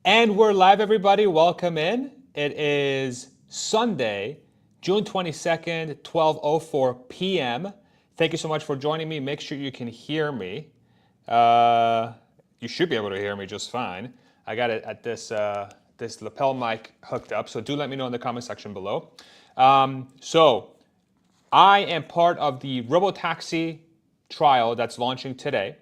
And we're live, everybody. Welcome in. It is Sunday, June 22nd, 12:04 p.m. Thank you so much for joining me. Make sure you can hear me. You should be able to hear me just fine. I got it at this lapel mic hooked up, so do let me know in the comment section below. So I am part of the Robotaxi trial that's launching today.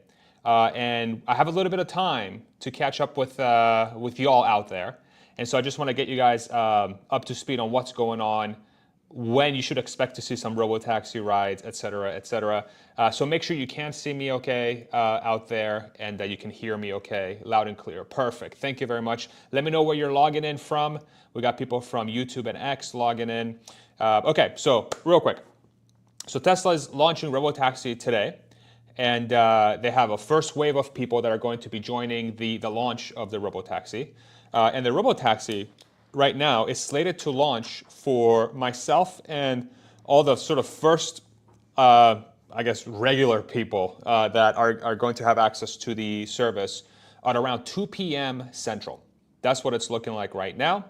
And I have a little bit of time to catch up with y'all out there. And so I just want to get you guys up to speed on what's going on, when you should expect to see some Robotaxi rides, et cetera, et cetera. So make sure you can see me okay out there and that you can hear me okay, loud and clear. Perfect. Thank you very much. Let me know where you're logging in from. We got people from YouTube and X logging in. Okay, so real quick. So Tesla is launching Robotaxi today. And they have a first wave of people that are going to be joining the launch of the Robotaxi. And the Robotaxi right now is slated to launch for myself and all the sort of first, I guess, regular people that are going to have access to the service at around 2 p.m. Central. That's what it's looking like right now.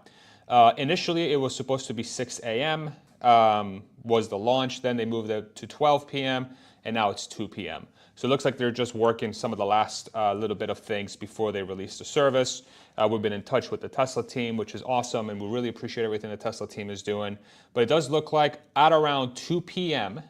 Initially, it was supposed to be 6 a.m. Was the launch. Then they moved it to 12 p.m. and now it's 2 p.m. So it looks like they're just working some of the last little bit of things before they release the service. We've been in touch with the Tesla team, which is awesome, and we really appreciate everything the Tesla team is doing. But it does look like at around 2 p.m.,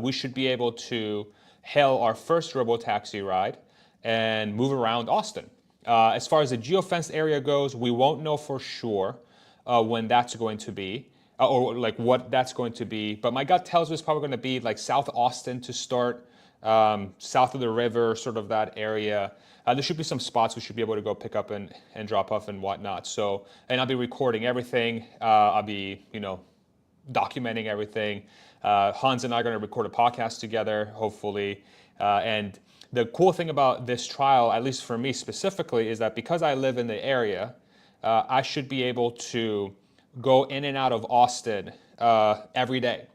we should be able to hail our first Robotaxi ride and move around Austin. As far as the geofenced area goes, we won't know for sure when that's going to be. Or like what that's going to be. But my gut tells me it's probably going to be like South Austin to start, south of the river, sort of that area. There should be some spots we should be able to go pick up and drop off and whatnot. So, and I'll be recording everything. I'll be, documenting everything. Hans and I are going to record a podcast together, hopefully. And the cool thing about this trial, at least for me specifically, is that because I live in the area, I should be able to go in and out of Austin every day,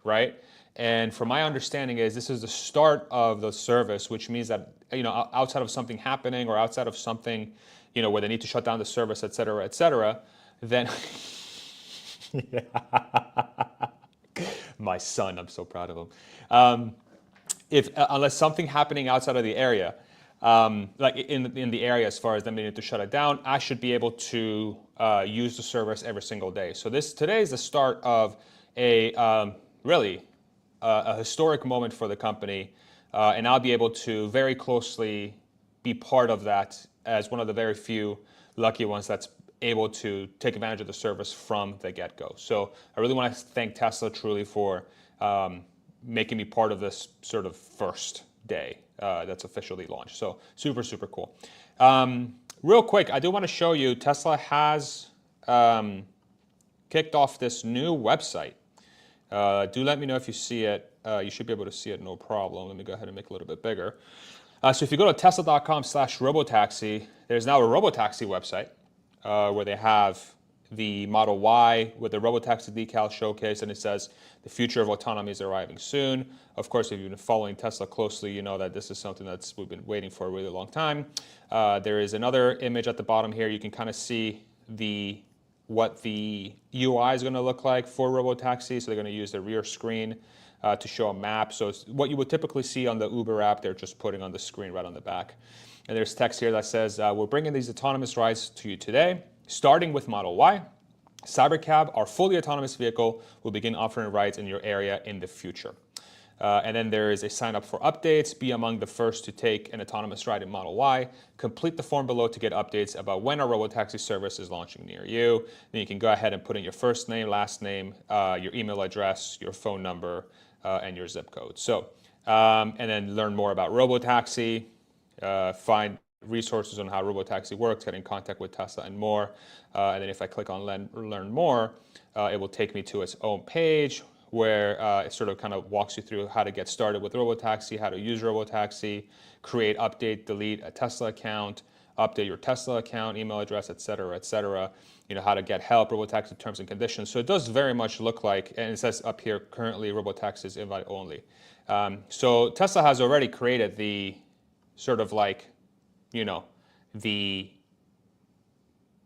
right? And from my understanding is this is the start of the service, which means that, outside of something happening or outside of something, where they need to shut down the service, et cetera, then my son, I'm so proud of him. Unless something happening outside of the area, like in the area as far as them needing to shut it down, I should be able to use the service every single day. So today is the start of a really a historic moment for the company, and I'll be able to very closely be part of that as one of the very few lucky ones that's able to take advantage of the service from the get-go. So I really want to thank Tesla truly for making me part of this sort of first day that's officially launched. So super, super cool. Real quick, I do want to show you Tesla has kicked off this new website. Do let me know if you see it. You should be able to see it, no problem. Let me go ahead and make it a little bit bigger. So if you go to tesla.com/robotaxi, there's now a Robotaxi website where they have the Model Y with the Robotaxi decal showcase, and it says the future of autonomy is arriving soon. Of course, if you've been following Tesla closely, you know that this is something we've been waiting for a really long time. There is another image at the bottom here. You can kind of see what the UI is going to look like for Robotaxi. So they're going to use the rear screen to show a map. So it's what you would typically see on the Uber app, they're just putting on the screen right on the back. And there's text here that says, we're bringing these autonomous rides to you today, starting with Model Y. Cybercab, our fully autonomous vehicle, will begin offering rides in your area in the future. And then there is a sign up for updates. Be among the first to take an autonomous ride in Model Y. Complete the form below to get updates about when our Robotaxi service is launching near you. Then you can go ahead and put in your first name, last name, your email address, your phone number, and your zip code. So, and then learn more about Robotaxi, find resources on how Robotaxi works, get in contact with Tesla and more. And then if I click on learn more, it will take me to its own page where it sort of kind of walks you through how to get started with Robotaxi, how to use Robotaxi, create, update, delete a Tesla account, update your Tesla account, email address, et cetera, how to get help, Robotaxi terms and conditions. So it does very much look like, and it says up here, currently Robotaxi is invite only. So Tesla has already created the sort of like, the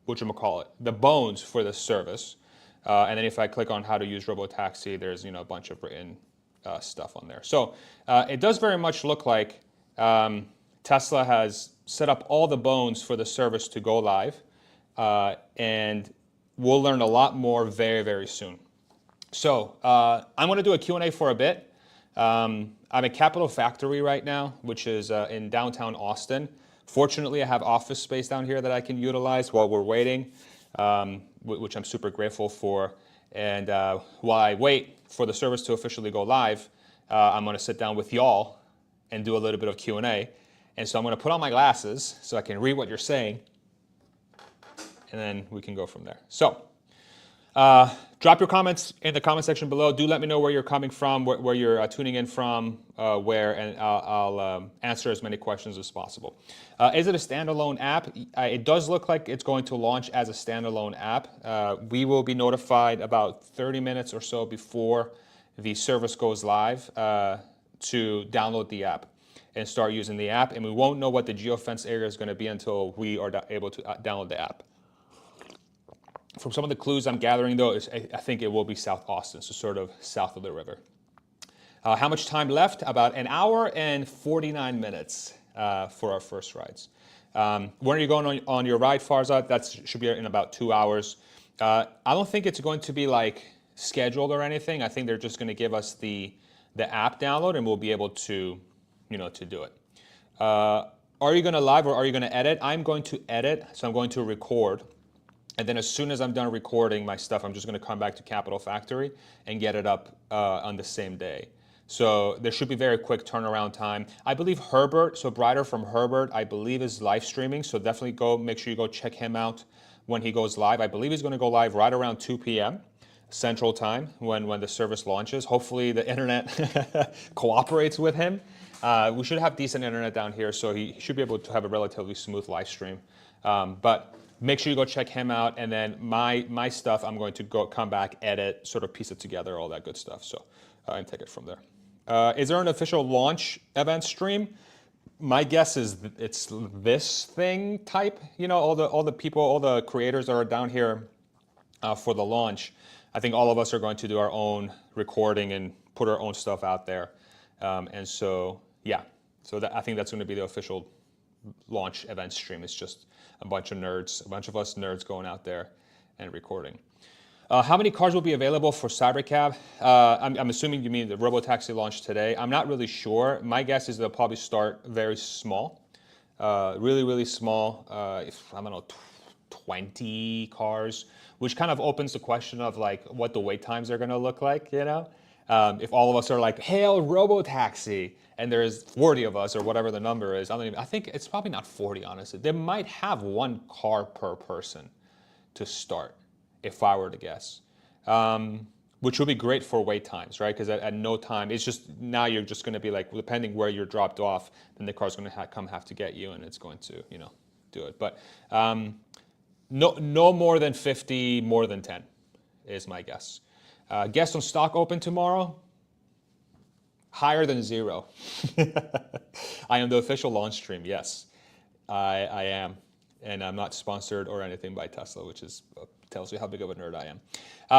whatchamacallit, the bones for the service. And then if I click on how to use Robotaxi, there's a bunch of written stuff on there. So it does very much look like Tesla has set up all the bones for the service to go live, and we'll learn a lot more very, very soon. So I'm going to do a Q&A for a bit. I'm at Capital Factory right now, which is in downtown Austin. Fortunately, I have office space down here that I can utilize while we're waiting, which I'm super grateful for. And while I wait for the service to officially go live, I'm going to sit down with y'all and do a little bit of Q&A. And so I'm going to put on my glasses so I can read what you're saying, and then we can go from there. So drop your comments in the comment section below. Do let me know where you're coming from, where you're tuning in from, and I'll answer as many questions as possible. Is it a standalone app? It does look like it's going to launch as a standalone app. We will be notified about 30 minutes or so before the service goes live to download the app and start using the app. And we won't know what the geofence area is going to be until we are able to download the app. From some of the clues I'm gathering, though, I think it will be South Austin, so sort of south of the river. How much time left? About an hour and 49 minutes for our first rides. When are you going on your ride, Farzad? That should be in about 2 hours. I don't think it's going to be like scheduled or anything. I think they're just going to give us the app download, and we'll be able to, to do it. Are you going to live or are you going to edit? I'm going to edit, so I'm going to record. And then as soon as I'm done recording my stuff, I'm just going to come back to Capital Factory and get it up on the same day. So there should be very quick turnaround time. I believe Herbert, so Brighter from Herbert, I believe is live streaming. So definitely make sure you go check him out when he goes live. I believe he's going to go live right around 2 p.m. Central Time when the service launches. Hopefully the internet cooperates with him. We should have decent internet down here, so he should be able to have a relatively smooth live stream. But make sure you go check him out, and then my stuff, I'm going to come back, edit, sort of piece it together, all that good stuff. So and take it from there. Is there an official launch event stream? My guess is it's this thing type. All the people, all the creators that are down here for the launch. I think all of us are going to do our own recording and put our own stuff out there. And so yeah, so I think that's going to be the official launch event stream. It's just a bunch of nerds, a bunch of us nerds going out there and recording. How many cars will be available for Cybercab? I'm assuming you mean the Robotaxi launch today. I'm not really sure. My guess is they'll probably start very small, really, really small. I don't know, 20 cars, which kind of opens the question of like what the wait times are going to look like, If all of us are like, hail Robotaxi, and there's 40 of us or whatever the number is, I think it's probably not 40, honestly. They might have 1 car per person to start, if I were to guess, which would be great for wait times, right? Because at no time, it's just, now you're just going to be like, depending where you're dropped off, then the car's going to have to get you, and it's going to, do it. But no more than 50, more than 10 is my guess. Guest on stock open tomorrow? Higher than 0. I am the official launch stream, yes. I am. And I'm not sponsored or anything by Tesla, which tells you how big of a nerd I am.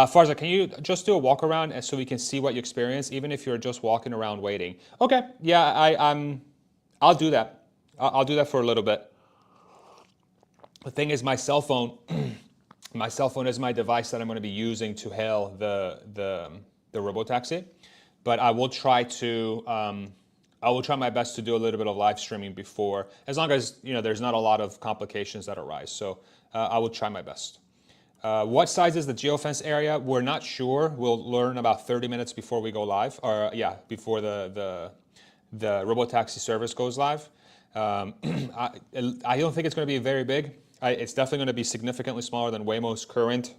Farza, can you just do a walk around so we can see what you experience, even if you're just walking around waiting? Okay, yeah, I'll do that. I'll do that for a little bit. The thing is, my cell phone is my device that I'm going to be using to hail the Robotaxi. But I will try my best to do a little bit of live streaming before, as long as there's not a lot of complications that arise. So I will try my best. What size is the geofence area? We're not sure. We'll learn about 30 minutes before we go live, or before the Robotaxi service goes live. I don't think it's going to be very big. It's definitely going to be significantly smaller than Waymo's current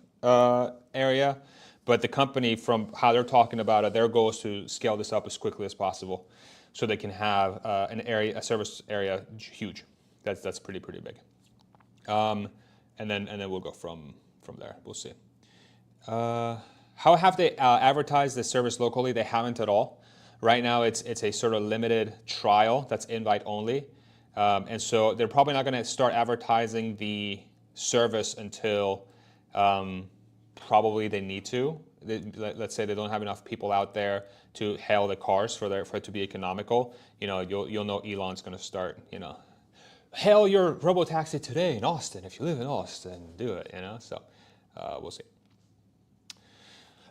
area. But the company, from how they're talking about it, their goal is to scale this up as quickly as possible, so they can have a service area huge. That's pretty big. And then we'll go from there. We'll see. How have they advertised the service locally? They haven't at all. Right now, it's a sort of limited trial that's invite only, and so they're probably not going to start advertising the service until probably they need to. Let's say they don't have enough people out there to hail the cars for it to be economical. You'll know Elon's going to start, hail your Robotaxi today in Austin. If you live in Austin, do it, So we'll see.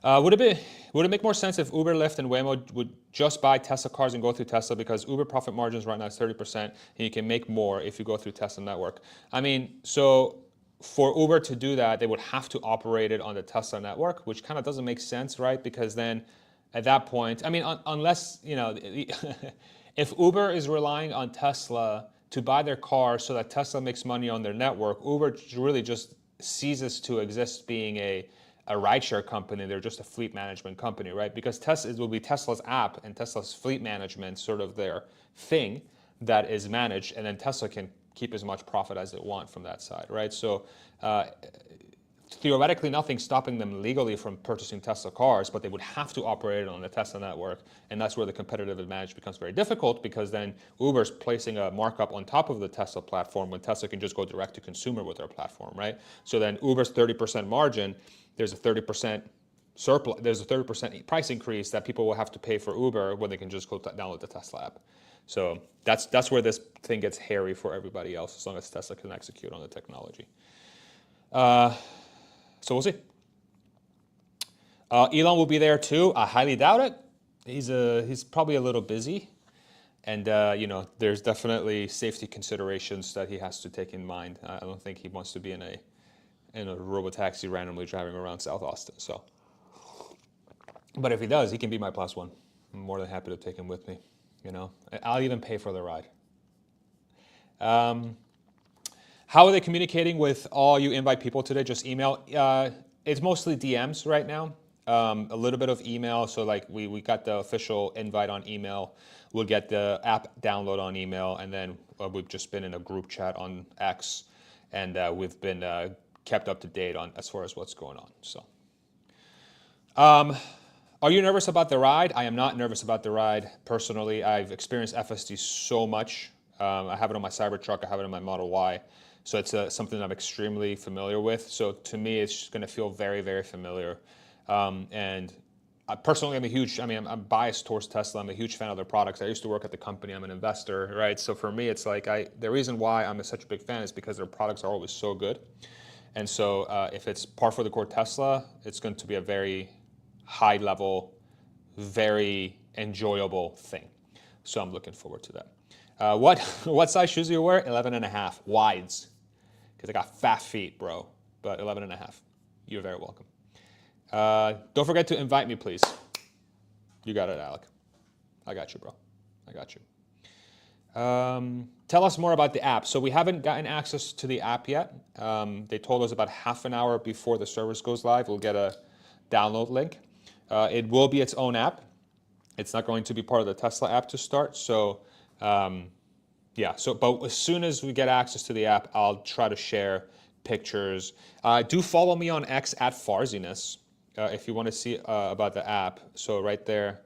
Would it make more sense if Uber, Lyft, and Waymo would just buy Tesla cars and go through Tesla, because Uber profit margins right now is 30%, and you can make more if you go through Tesla network? I mean, so for Uber to do that, they would have to operate it on the Tesla network, which kind of doesn't make sense, right? Because then at that point, I mean, unless, if Uber is relying on Tesla to buy their cars so that Tesla makes money on their network, Uber really just ceases to exist being a rideshare company. They're just a fleet management company, right? Because it will be Tesla's app and Tesla's fleet management, sort of their thing that is managed, and then Tesla can keep as much profit as it wants from that side, right? So theoretically, nothing's stopping them legally from purchasing Tesla cars, but they would have to operate it on the Tesla network, and that's where the competitive advantage becomes very difficult, because then Uber's placing a markup on top of the Tesla platform when Tesla can just go direct to consumer with their platform, right? So then Uber's 30% margin, there's a 30% surplus, there's a 30% price increase that people will have to pay for Uber when they can just go download the Tesla app. So that's where this thing gets hairy for everybody else, as long as Tesla can execute on the technology. So we'll see. Elon will be there too. I highly doubt it. He's probably a little busy, and there's definitely safety considerations that he has to take in mind. I don't think he wants to be in a Robotaxi randomly driving around South Austin. So, but if he does, he can be my plus one. I'm more than happy to take him with me. I'll even pay for the ride. How are they communicating with all you invite people today? Just email? It's mostly DMs right now. A little bit of email. So like we got the official invite on email. We'll get the app download on email, and then we've just been in a group chat on X, and we've been kept up to date on as far as what's going on. So, are you nervous about the ride? I am not nervous about the ride personally. I've experienced FSD so much. I have it on my Cybertruck. I have it on my Model Y. So it's something I'm extremely familiar with. So to me, it's just going to feel very, very familiar. And personally, I'm biased towards Tesla. I'm a huge fan of their products. I used to work at the company. I'm an investor, right? So for me, it's like the reason why I'm such a big fan is because their products are always so good. And so if it's par for the course Tesla, it's going to be a very high level, very enjoyable thing. So I'm looking forward to that. What size shoes do you wear? 11.5 wides, because I got fat feet, bro. But 11.5. You're very welcome. Don't forget to invite me, please. You got it, Alec. I got you, bro. I got you. Tell us more about the app. So we haven't gotten access to the app yet. They told us about half an hour before the service goes live, we'll get a download link. It will be its own app. It's not going to be part of the Tesla app to start. So yeah, but as soon as we get access to the app, I'll try to share pictures. Do follow me on X at Farziness if you want to see about the app. So right there,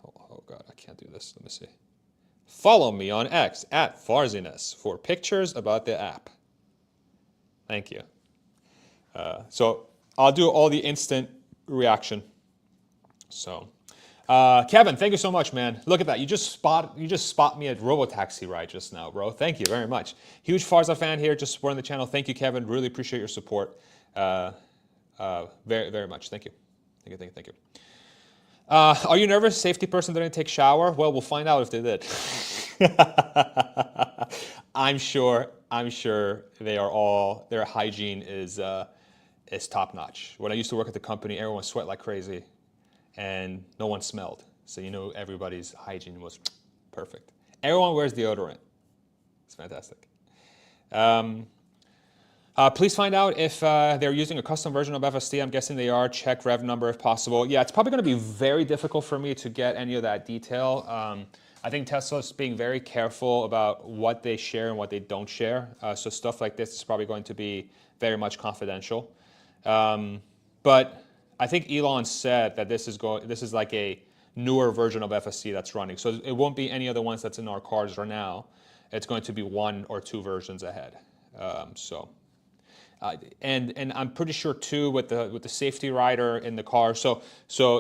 oh God, I can't do this. Let me see. Follow me on X at Farziness for pictures about the app. Thank you. So I'll do all the instant reaction. So. Kevin, thank you so much, man. Look at that. You just spot me at Robotaxi ride just now, bro. Thank you very much. Huge Farza fan here, just supporting the channel. Thank you, Kevin. Really appreciate your support. Very, very much. Thank you. Thank you. Are you nervous? Safety person didn't take shower? Well, we'll find out if they did. I'm sure their hygiene is top notch. When I used to work at the company, everyone sweat like crazy, and no one smelled. So everybody's hygiene was perfect. Everyone wears deodorant. It's fantastic. Please find out if they're using a custom version of FSD. I'm guessing they are. Check rev number if possible. Yeah, it's probably going to be very difficult for me to get any of that detail. I think Tesla's being very careful about what they share and what they don't share. So stuff like this is probably going to be very much confidential. But I think Elon said that this is like a newer version of FSD that's running. So it won't be any of the ones that's in our cars right now. It's going to be one or two versions ahead. So And I'm pretty sure too with the safety rider in the car. So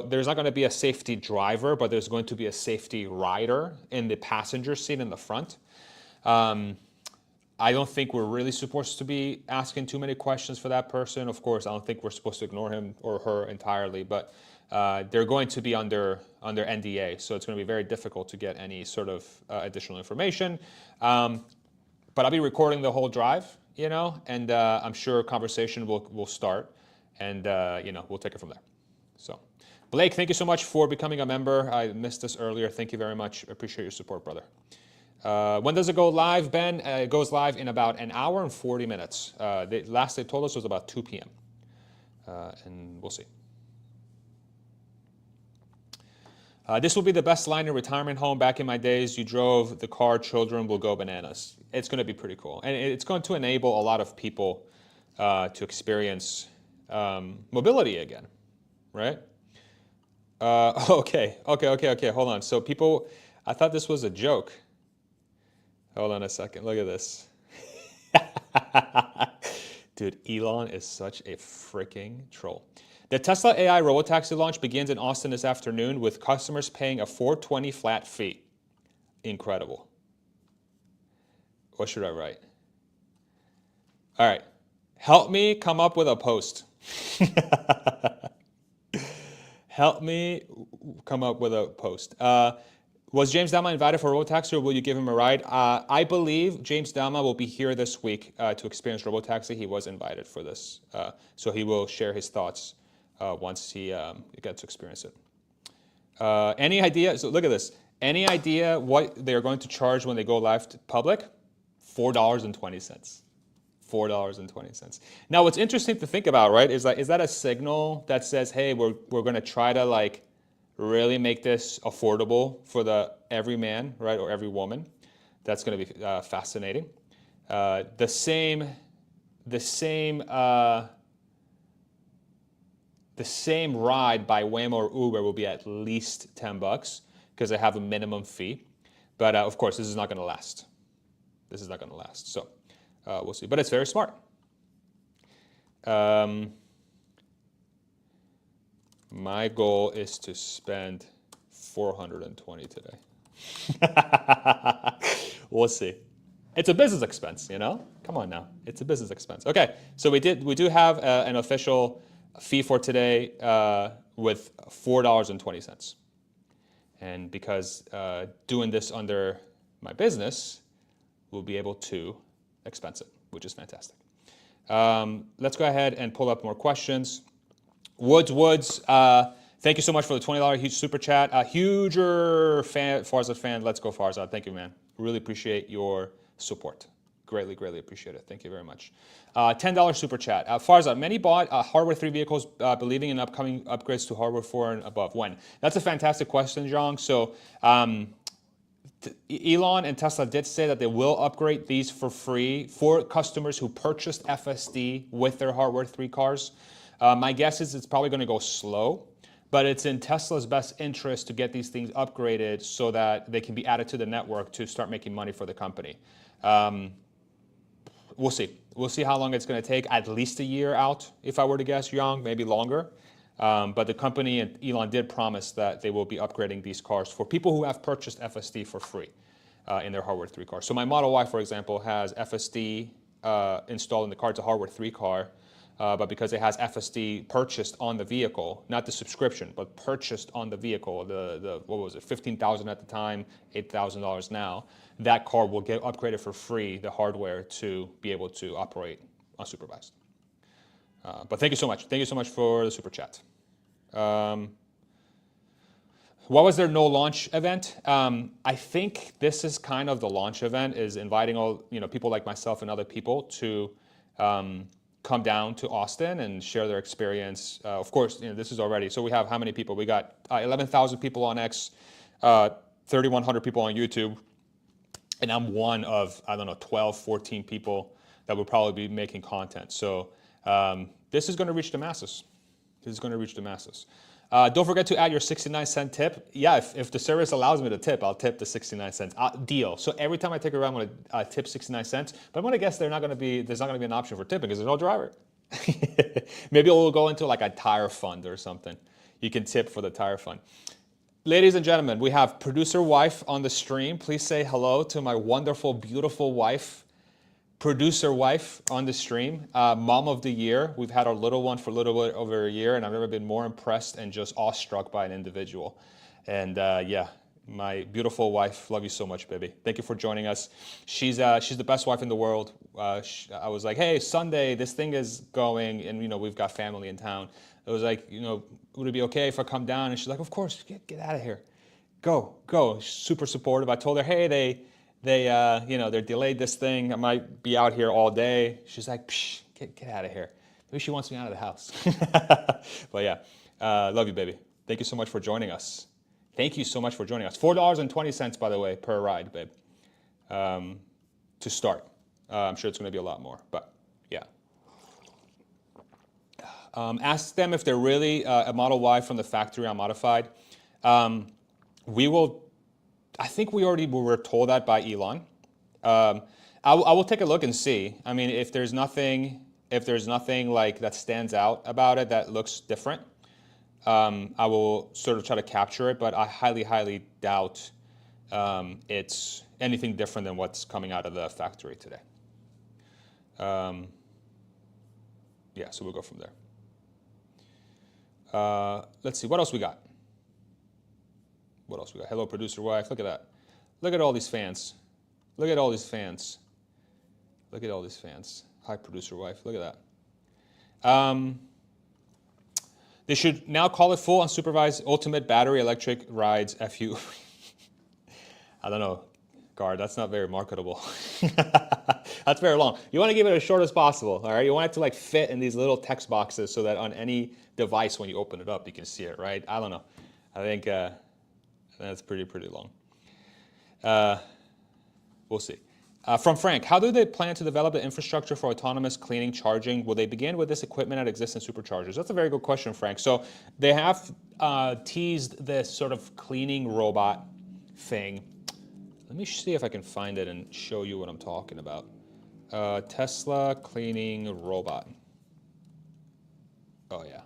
there's not going to be a safety driver, but there's going to be a safety rider in the passenger seat in the front. I don't think we're really supposed to be asking too many questions for that person. Of course, I don't think we're supposed to ignore him or her entirely, but they're going to be under NDA, so it's going to be very difficult to get any sort of additional information. But I'll be recording the whole drive, and I'm sure a conversation will start, and we'll take it from there. So, Blake, thank you so much for becoming a member. I missed this earlier. Thank you very much. I appreciate your support, brother. When does it go live, Ben? It goes live in about an hour and 40 minutes. Last they told us was about 2 p.m. And we'll see. This will be the best line in retirement home. Back in my days, you drove the car, children will go bananas. It's going to be pretty cool. And it's going to enable a lot of people to experience mobility again, right? Okay. Hold on. So people, I thought this was a joke. Hold on a second. Look at this. Dude, Elon is such a freaking troll. The Tesla AI Robotaxi launch begins in Austin this afternoon with customers paying a $420 flat fee. Incredible. What should I write? All right. Help me come up with a post. Help me come up with a post. Was James Dama invited for Robotaxi, or will you give him a ride? I believe James Dama will be here this week to experience Robotaxi. He was invited for this, so he will share his thoughts once he gets to experience it. Any idea? So look at this. Any idea what they're going to charge when they go live to public? $4.20. $4.20. Now, what's interesting to think about, right, is that a signal that says, hey, we're going to try to really make this affordable for every man, right, or every woman? That's going to be fascinating. The same ride by Waymo or Uber will be at least $10 because they have a minimum fee. But of course, this is not going to last. This is not going to last. So we'll see. But it's very smart. My goal is to spend $420 today. We'll see. It's a business expense, Come on now. It's a business expense. Okay, so we do have an official fee for today with $4.20. And because doing this under my business, we'll be able to expense it, which is fantastic. Let's go ahead and pull up more questions. Woods, thank you so much for the $20 huge super chat. A huger Farzad fan. Let's go, Farzad. Thank you, man. Really appreciate your support. Greatly appreciate it. Thank you very much. $10 super chat. Farzad, many bought Hardware 3 vehicles believing in upcoming upgrades to Hardware 4 and above. When? That's a fantastic question, Zhang. So Elon and Tesla did say that they will upgrade these for free for customers who purchased FSD with their Hardware 3 cars. My guess is it's probably going to go slow, but it's in Tesla's best interest to get these things upgraded so that they can be added to the network to start making money for the company. We'll see. We'll see how long it's going to take. At least a year out, if I were to guess, Yang, maybe longer. But the company and Elon did promise that they will be upgrading these cars for people who have purchased FSD for free in their Hardware 3 car. So my Model Y, for example, has FSD installed in the car. It's a Hardware 3 car. But because it has FSD purchased on the vehicle, not the subscription, but purchased on the vehicle, what was it, $15,000 at the time, $8,000 now, that car will get upgraded for free, the hardware, to be able to operate unsupervised. But thank you so much. Thank you so much for the super chat. Why was there no launch event? I think this is kind of the launch event, is inviting all people like myself and other people to come down to Austin and share their experience. Of course, this is already, so we have how many people? We got 11,000 people on X, 3,100 people on YouTube, and I'm one of, 12, 14 people that will probably be making content. So this is going to reach the masses. This is going to reach the masses. Don't forget to add your 69-cent tip. Yeah, if the service allows me to tip, I'll tip the 69 cents. Deal. So every time I take a ride, I'm going to tip 69 cents. But I'm going to guess there's not going to be an option for tipping because there's no driver. Maybe we'll go into like a tire fund or something. You can tip for the tire fund. Ladies and gentlemen, we have producer wife on the stream. Please say hello to my wonderful, beautiful wife. Producer wife on the stream, mom of the year. We've had our little one for a little bit over a year, and I've never been more impressed and just awestruck by an individual. And yeah, my beautiful wife, love you so much, baby. Thank you for joining us. She's the best wife in the world. I was like, hey, Sunday, this thing is going, and we've got family in town. It was like, would it be okay if I come down? And she's like, of course, get out of here. Go. She's super supportive. I told her, hey, they delayed this thing. I might be out here all day. She's like, psh, get out of here. Maybe she wants me out of the house. But yeah, love you, baby. Thank you so much for joining us. Thank you so much for joining us. $4.20, by the way, per ride, babe, to start. I'm sure it's going to be a lot more, but yeah. Ask them if they're really a Model Y from the factory unmodified. I think we already were told that by Elon. I will take a look and see. I mean, if there's nothing like that stands out about it that looks different, I will sort of try to capture it. But I highly, highly doubt it's anything different than what's coming out of the factory today. Yeah, so we'll go from there. Let's see, what else we got? What else we got? Hello, producer wife. Look at that. Look at all these fans. Look at all these fans. Look at all these fans. Hi, producer wife. Look at that. They should now call it full unsupervised ultimate battery electric rides FU. I don't know, Guard. That's not very marketable. That's very long. You want to give it as short as possible. All right. You want it to like fit in these little text boxes so that on any device when you open it up you can see it. Right. I don't know. I think. That's pretty long. We'll see. From Frank, how do they plan to develop the infrastructure for autonomous cleaning, charging? Will they begin with this equipment that exists in superchargers? That's a very good question, Frank. So they have teased this sort of cleaning robot thing. Let me see if I can find it and show you what I'm talking about. Tesla cleaning robot. Oh yeah,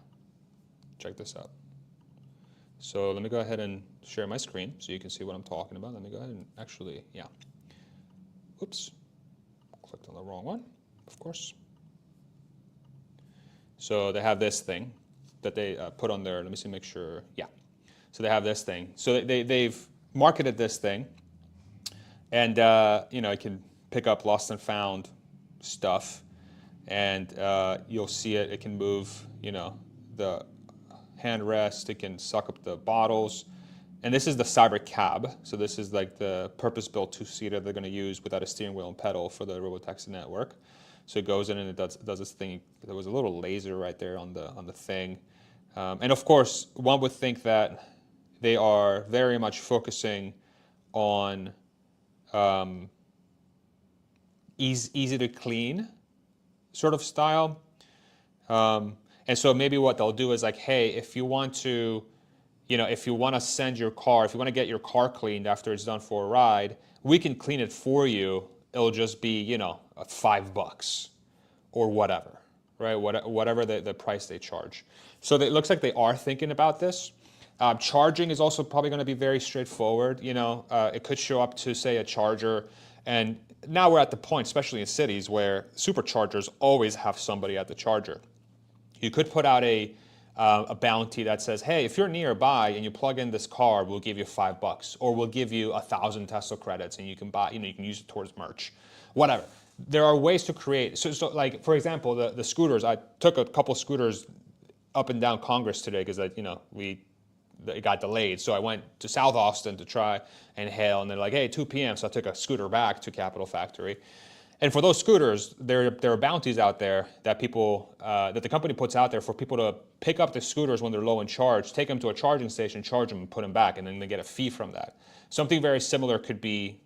check this out. So let me go ahead and share my screen so you can see what I'm talking about. Let me go ahead and actually, yeah. Oops, clicked on the wrong one, of course. So they have this thing that they put on there. Let me see, make sure, yeah. So they have this thing. So they've marketed this thing, and it can pick up lost and found stuff, and you'll see it. It can move, the hand rest, it can suck up the bottles. And this is the Cyber Cab. So this is like the purpose-built two-seater they're going to use without a steering wheel and pedal for the Robotaxi network. So it goes in and it does this thing. There was a little laser right there on the thing. And of course, one would think that they are very much focusing on easy to clean sort of style. And so maybe what they'll do is like, hey, if you want to, if you want to send your car, if you want to get your car cleaned after it's done for a ride, we can clean it for you. It'll just be, $5 or whatever, right? Whatever the price they charge. So it looks like they are thinking about this. Charging is also probably going to be very straightforward. It could show up to, say, a charger. And now we're at the point, especially in cities, where superchargers always have somebody at the charger. You could put out a bounty that says, hey, if you're nearby and you plug in this car, we'll give you $5, or we'll give you 1,000 Tesla credits and you can buy, you can use it towards merch, whatever. There are ways to create. So like, for example, the scooters, I took a couple scooters up and down Congress today because, it got delayed. So I went to South Austin to try and hail, and they're like, hey, 2 p.m. So I took a scooter back to Capitol Factory. And for those scooters, there are bounties out there that that the company puts out there for people to pick up the scooters when they're low in charge, take them to a charging station, charge them, and put them back, and then they get a fee from that. Something very similar could be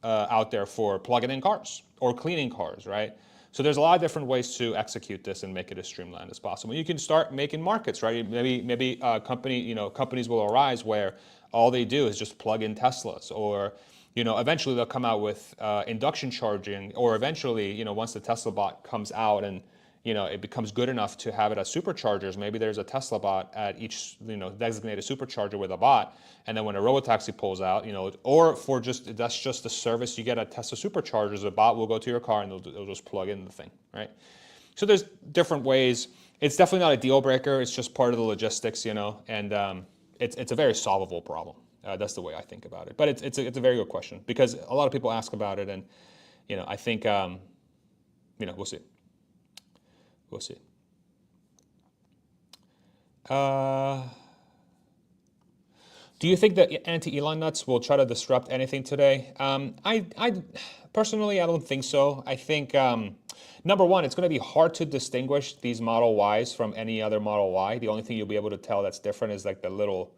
out there for plugging in cars or cleaning cars, right? So there's a lot of different ways to execute this and make it as streamlined as possible. You can start making markets, right? Maybe companies will arise where all they do is just plug in Teslas, or eventually they'll come out with induction charging, or eventually once the Tesla bot comes out and it becomes good enough to have it as superchargers. Maybe there's a Tesla bot at each designated supercharger with a bot, and then when a Robotaxi pulls out, or for that's just the service you get at Tesla superchargers, a bot will go to your car and it'll just plug in the thing, right? So there's different ways. It's definitely not a deal breaker. It's just part of the logistics, and it's a very solvable problem. That's the way I think about it. But it's a very good question, because a lot of people ask about it, and I think we'll see. We'll see. Do you think that anti-Elon nuts will try to disrupt anything today? I personally, I don't think so. I think, number one, it's going to be hard to distinguish these Model Ys from any other Model Y. The only thing you'll be able to tell that's different is like that little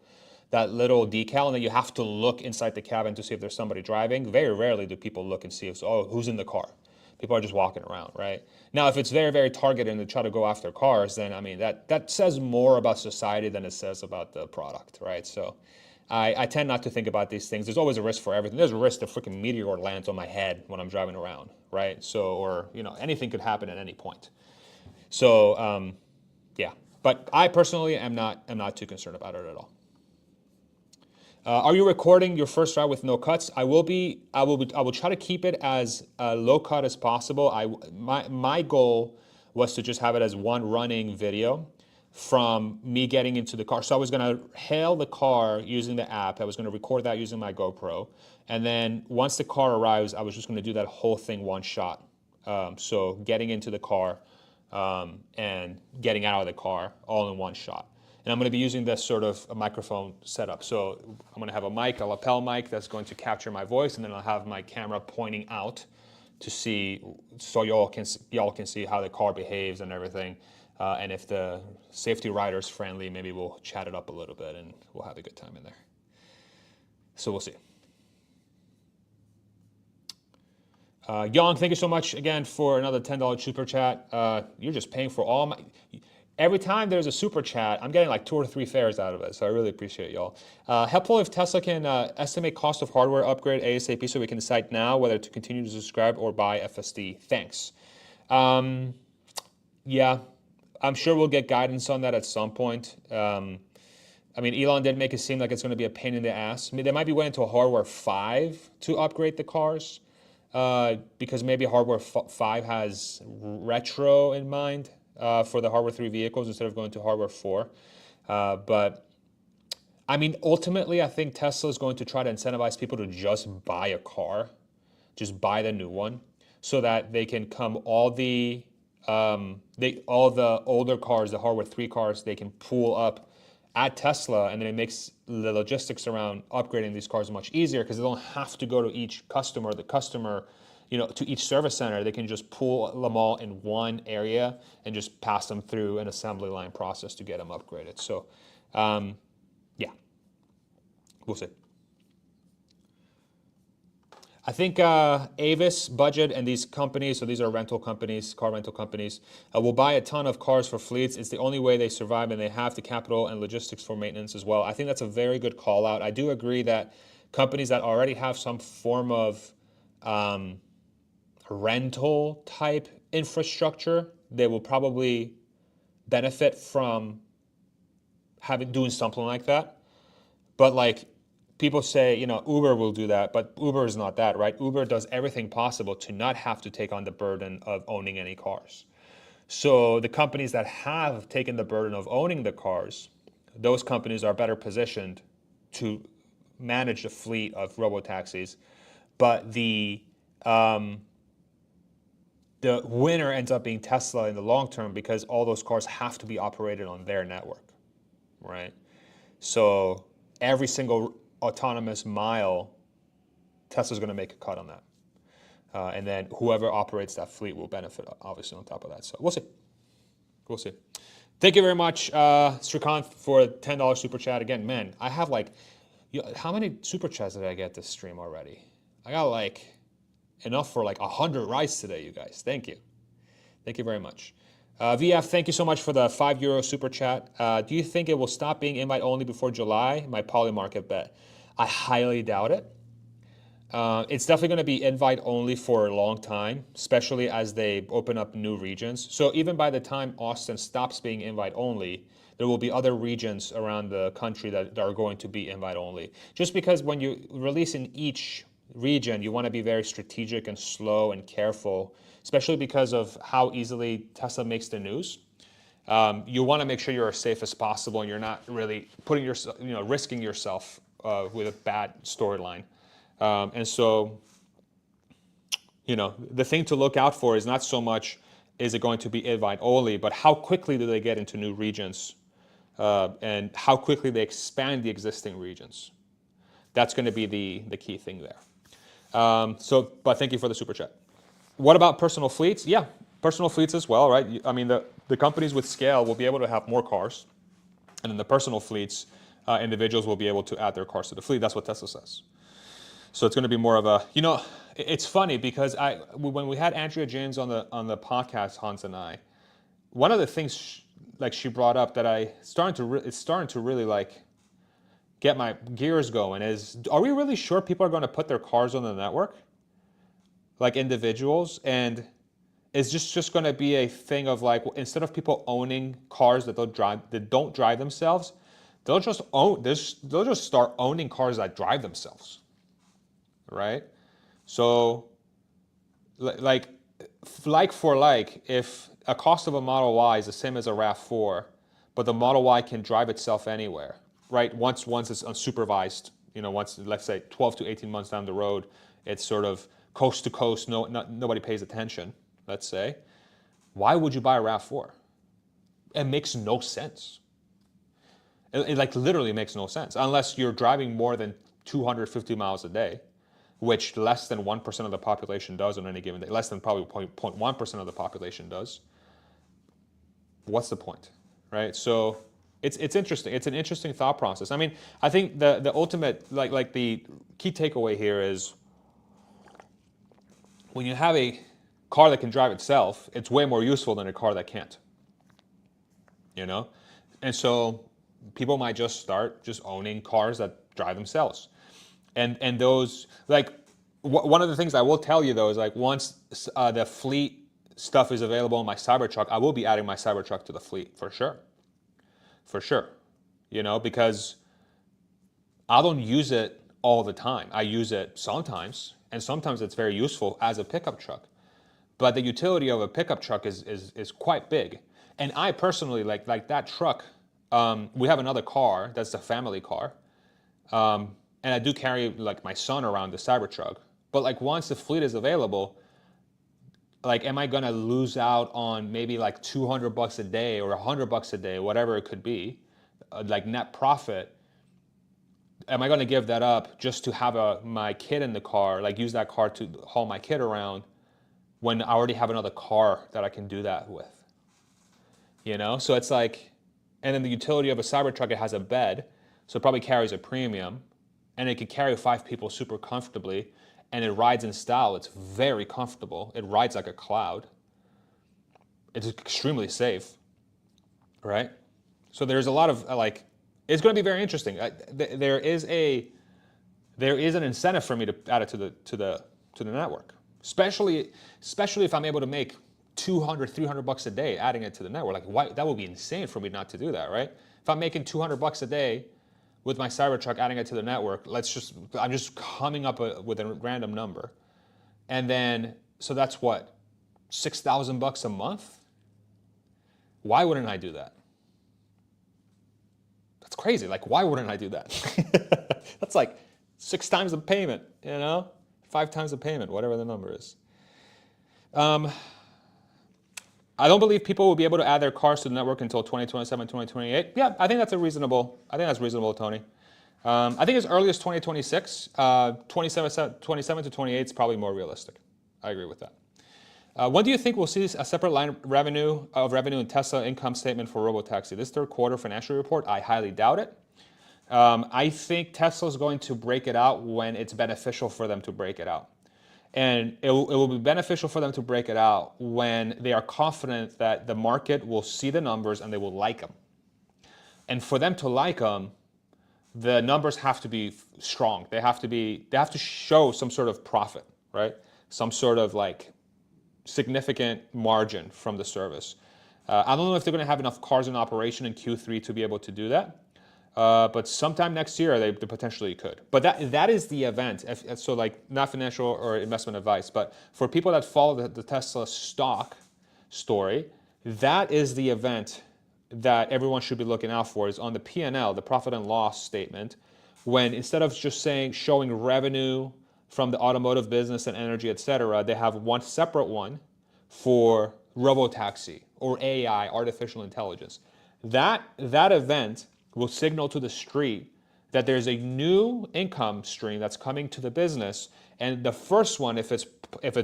decal, and then you have to look inside the cabin to see if there's somebody driving. Very rarely do people look and see who's in the car. People are just walking around, right? Now, if it's very, very targeted and they try to go after cars, then I mean that says more about society than it says about the product, right? So I tend not to think about these things. There's always a risk for everything. There's a risk that freaking meteor lands on my head when I'm driving around, right? So, or anything could happen at any point. So yeah, but I personally am not too concerned about it at all. Are you recording your first ride with no cuts? I will try to keep it as low cut as possible. My goal was to just have it as one running video from me getting into the car. So I was going to hail the car using the app. I was going to record that using my GoPro. And then once the car arrives, I was just going to do that whole thing one shot. So getting into the car and getting out of the car all in one shot. And I'm going to be using this sort of a microphone setup. So I'm going to have a mic, a lapel mic that's going to capture my voice, and then I'll have my camera pointing out to see, so y'all can see how the car behaves and everything. And if the safety rider's friendly, maybe we'll chat it up a little bit and we'll have a good time in there. So we'll see. Young, thank you so much again for another $10 super chat. You're just paying for all my... Every time there's a super chat, I'm getting like 2 or 3 fares out of it, so I really appreciate y'all. Helpful if Tesla can estimate cost of hardware upgrade ASAP so we can decide now whether to continue to subscribe or buy FSD. Thanks. Yeah, I'm sure we'll get guidance on that at some point. I mean, Elon did make it seem like it's going to be a pain in the ass. I mean, they might be waiting until hardware 5 to upgrade the cars, because maybe hardware 5 has retro in mind. For the hardware 3 vehicles instead of going to hardware 4. But I mean, ultimately, I think Tesla is going to try to incentivize people to just buy a car, just buy the new one, so that they can come all the older cars, the hardware 3 cars, they can pool up at Tesla, and then it makes the logistics around upgrading these cars much easier because they don't have to go to each customer. The customer, to each service center, they can just pull them all in one area and just pass them through an assembly line process to get them upgraded. So, yeah, we'll see. I think Avis, Budget, and these companies, so these are rental companies, car rental companies, will buy a ton of cars for fleets. It's the only way they survive, and they have the capital and logistics for maintenance as well. I think that's a very good call out. I do agree that companies that already have some form of rental type infrastructure, they will probably benefit from doing something like that. But like people say, Uber will do that, but Uber is not that, right? Uber does everything possible to not have to take on the burden of owning any cars. So the companies that have taken the burden of owning the cars, those companies are better positioned to manage the fleet of robotaxis. But the winner ends up being Tesla in the long term because all those cars have to be operated on their network, right? So every single autonomous mile, Tesla's going to make a cut on that. And then whoever operates that fleet will benefit, obviously, on top of that. So we'll see. We'll see. Thank you very much, Srikant, for a $10 super chat. Again, man, I have like, how many super chats did I get this stream already? I got like enough for like 100 rides today, you guys. Thank you. Thank you very much. VF, thank you so much for the €5 super chat. Do you think it will stop being invite only before July? My polymarket bet. I highly doubt it. It's definitely going to be invite only for a long time, especially as they open up new regions. So even by the time Austin stops being invite only, there will be other regions around the country that are going to be invite only. Just because when you release in each region, you want to be very strategic and slow and careful, especially because of how easily Tesla makes the news. You want to make sure you're as safe as possible and you're not really putting yourself, risking yourself with a bad storyline. And so, the thing to look out for is not so much is it going to be invite only, but how quickly do they get into new regions and how quickly they expand the existing regions. That's going to be the key thing there. But thank you for the super chat. What about personal fleets? Yeah, personal fleets as well, right? I mean, the companies with scale will be able to have more cars, and then the personal fleets, individuals will be able to add their cars to the fleet. That's what Tesla says. So it's going to be more of a, it's funny because when we had Andrea James on the podcast, Hans and I, one of the things she brought up that it's starting to really get my gears going is, are we really sure people are going to put their cars on the network, like individuals? And is just going to be a thing of instead of people owning cars that don't drive themselves, they'll just start owning cars that drive themselves. Right? So, like for if a cost of a Model Y is the same as a RAV4, but the Model Y can drive itself anywhere, right? Once it's unsupervised, once, let's say 12 to 18 months down the road, it's sort of coast to coast, nobody pays attention, let's say. Why would you buy a RAV4? It makes no sense. It literally makes no sense unless you're driving more than 250 miles a day, which less than 1% of the population does on any given day, less than probably 0.1% of the population does. What's the point, right? So it's interesting. It's an interesting thought process. I mean, I think the ultimate, the key takeaway here is when you have a car that can drive itself, it's way more useful than a car that can't, And so people might just start owning cars that drive themselves. And those, one of the things I will tell you though is once the fleet stuff is available on my Cybertruck, I will be adding my Cybertruck to the fleet for sure. For sure. Because I don't use it all the time. I use it sometimes, and sometimes it's very useful as a pickup truck. But the utility of a pickup truck is quite big. And I personally, like that truck, we have another car that's a family car. And I do carry my son around the Cybertruck. But once the fleet is available, am I gonna lose out on maybe $200 a day or $100 a day, whatever it could be, net profit? Am I gonna give that up just to have my kid in the car, use that car to haul my kid around, when I already have another car that I can do that with? So it's and then the utility of a Cybertruck, it has a bed, so it probably carries a premium. And it can carry 5 people super comfortably, and it rides in style. It's very comfortable. It rides like a cloud. It's extremely safe, right? So there's a lot of it's going to be very interesting. There is an incentive for me to add it to the network, especially if I'm able to make $200, $300 a day adding it to the network. Why? That would be insane for me not to do that, right? If I'm making $200 a day with my Cybertruck, adding it to the network, I'm just coming up with a random number. And then, so that's what, $6,000 a month? Why wouldn't I do that? That's crazy. Why wouldn't I do that? That's 6 times the payment, 5 times the payment, whatever the number is. I don't believe people will be able to add their cars to the network until 2027, 2028. Yeah, I think that's reasonable, Tony. I think as early as 2026, 27 to 28 is probably more realistic. I agree with that. When do you think we'll see a separate line of revenue in Tesla income statement for Robotaxi? This third quarter financial report? I highly doubt it. I think Tesla's going to break it out when it's beneficial for them to break it out. And it will be beneficial for them to break it out when they are confident that the market will see the numbers and they will like them. And for them to like them, the numbers have to be strong. They have to show some sort of profit, right? Some sort of like significant margin from the service. I don't know if they're going to have enough cars in operation in Q3 to be able to do that. But sometime next year, they potentially could. But that is the event. So like not financial or investment advice, but for people that follow the Tesla stock story, that is the event that everyone should be looking out for, is on the P&L, the profit and loss statement, when instead of just showing revenue from the automotive business and energy, et cetera, they have one separate one for Robotaxi or AI, artificial intelligence. That event will signal to the street that there's a new income stream that's coming to the business. And the first one, if it's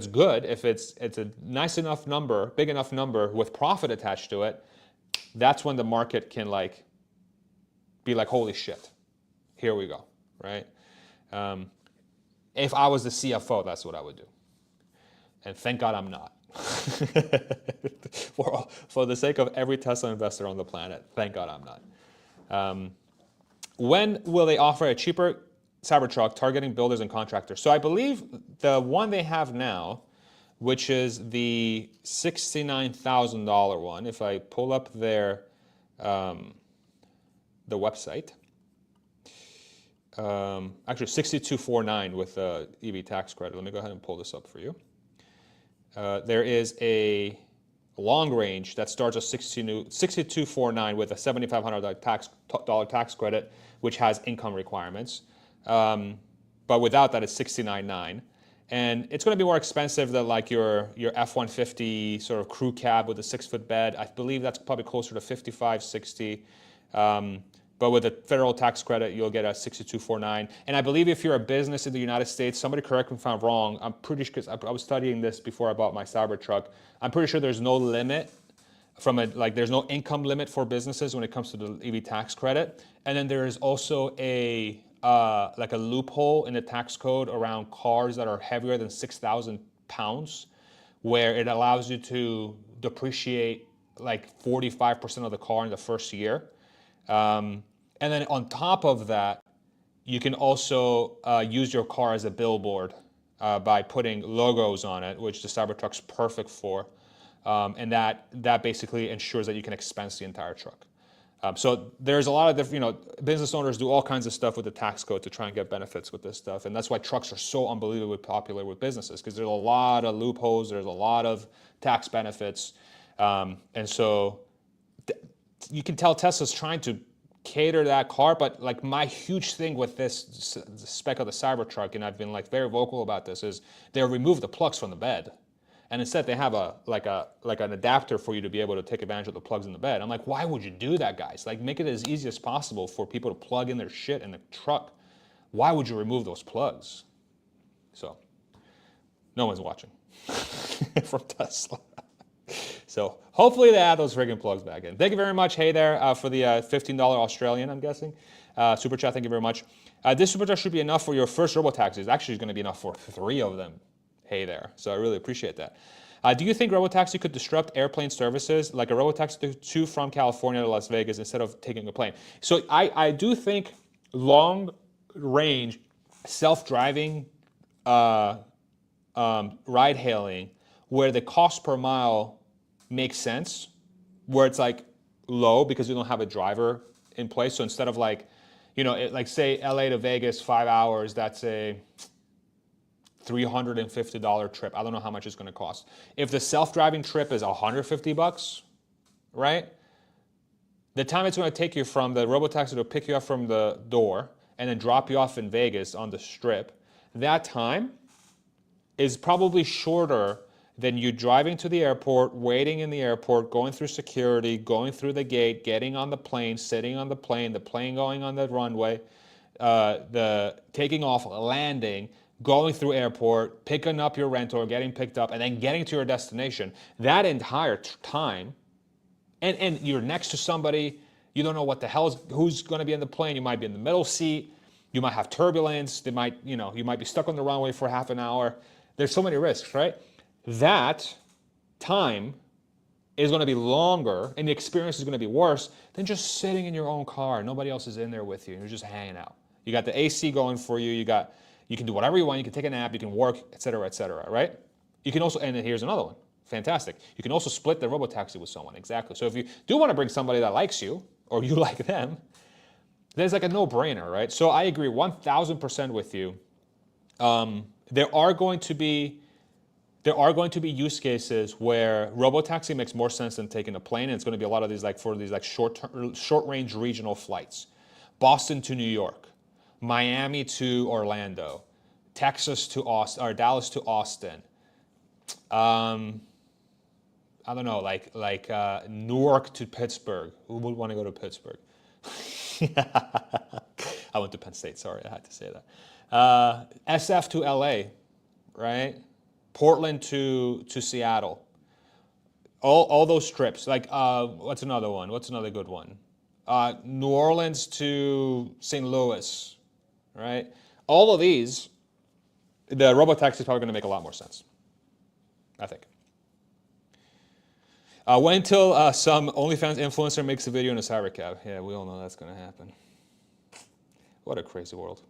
good, if it's a nice enough number, big enough number with profit attached to it, that's when the market can like be like, holy shit, here we go, right? If I was the CFO, that's what I would do. And thank God I'm not. For the sake of every Tesla investor on the planet, thank God I'm not. When will they offer a cheaper Cybertruck targeting builders and contractors? So I believe the one they have now, which is the $69,000 one, if I pull up their the website, actually 6249 with the EV tax credit. Let me go ahead and pull this up for you. There is a long range that starts at 6249 with a $7,500 tax credit, which has income requirements. But without that, it's $69,900. And it's going to be more expensive than like your F-150 sort of crew cab with a 6-foot bed. I believe that's probably closer to $55,000, $60,000. But with a federal tax credit, you'll get a $62,490. And I believe if you're a business in the United States, somebody correct me if I'm wrong, I'm pretty sure, because I was studying this before I bought my Cybertruck, I'm pretty sure there's no limit there's no income limit for businesses when it comes to the EV tax credit. And then there is also a loophole in the tax code around cars that are heavier than 6,000 pounds, where it allows you to depreciate like 45% of the car in the first year. And then on top of that, you can also use your car as a billboard by putting logos on it, which the Cybertruck's perfect for. And that basically ensures that you can expense the entire truck. So there's a lot of different, business owners do all kinds of stuff with the tax code to try and get benefits with this stuff. And that's why trucks are so unbelievably popular with businesses, because there's a lot of loopholes, there's a lot of tax benefits. And so you can tell Tesla's trying to cater that car, but like my huge thing with this spec of the Cybertruck, and I've been like very vocal about this, is they'll remove the plugs from the bed. And instead they have an adapter for you to be able to take advantage of the plugs in the bed. I'm like, why would you do that, guys? Like, make it as easy as possible for people to plug in their shit in the truck. Why would you remove those plugs? So, no one's watching from Tesla. So hopefully they add those friggin' plugs back in. Thank you very much, hey there, for the $15 Australian, I'm guessing. Super chat, thank you very much. This super chat should be enough for your first Robotaxi. It's actually going to be enough for 3 of them. Hey there. So I really appreciate that. Do you think Robotaxi could disrupt airplane services, like a Robotaxi to from California to Las Vegas instead of taking a plane? So I do think long-range self-driving ride-hailing, where the cost per mile makes sense, where it's like low because you don't have a driver in place. So instead of like, like say LA to Vegas, 5 hours, that's a $350 trip. I don't know how much it's going to cost. If the self-driving trip is $150, right? The time it's going to take you from the Robotaxi to pick you up from the door and then drop you off in Vegas on the strip, that time is probably shorter than you driving to the airport, waiting in the airport, going through security, going through the gate, getting on the plane, sitting on the plane going on the runway, the taking off, landing, going through airport, picking up your rental, getting picked up, and then getting to your destination. That entire time, and you're next to somebody, you don't know what the hell who's going to be in the plane. You might be in the middle seat. You might have turbulence. You might be stuck on the runway for half an hour. There's so many risks, right? That time is going to be longer and the experience is going to be worse than just sitting in your own car. Nobody else is in there with you. You're just hanging out. You got the AC going for you. You can do whatever you want. You can take a nap. You can work, et cetera, right? You can also, and then here's another one. Fantastic. You can also split the Robotaxi with someone. Exactly. So if you do want to bring somebody that likes you or you like them, there's like a no-brainer, right? So I agree 1,000% with you. There are going to be use cases where Robotaxi makes more sense than taking a plane, and it's going to be a lot of these short-range regional flights. Boston to New York, Miami to Orlando, Texas to Austin, or Dallas to Austin. I don't know, like Newark to Pittsburgh. Who would want to go to Pittsburgh? I went to Penn State, sorry, I had to say that. SF to LA, right? Portland to Seattle. All those trips. Like, what's another one? What's another good one? New Orleans to St. Louis, right? All of these, the Robotaxi is probably going to make a lot more sense, I think. Wait until some OnlyFans influencer makes a video in a cybercab. Yeah, we all know that's going to happen. What a crazy world.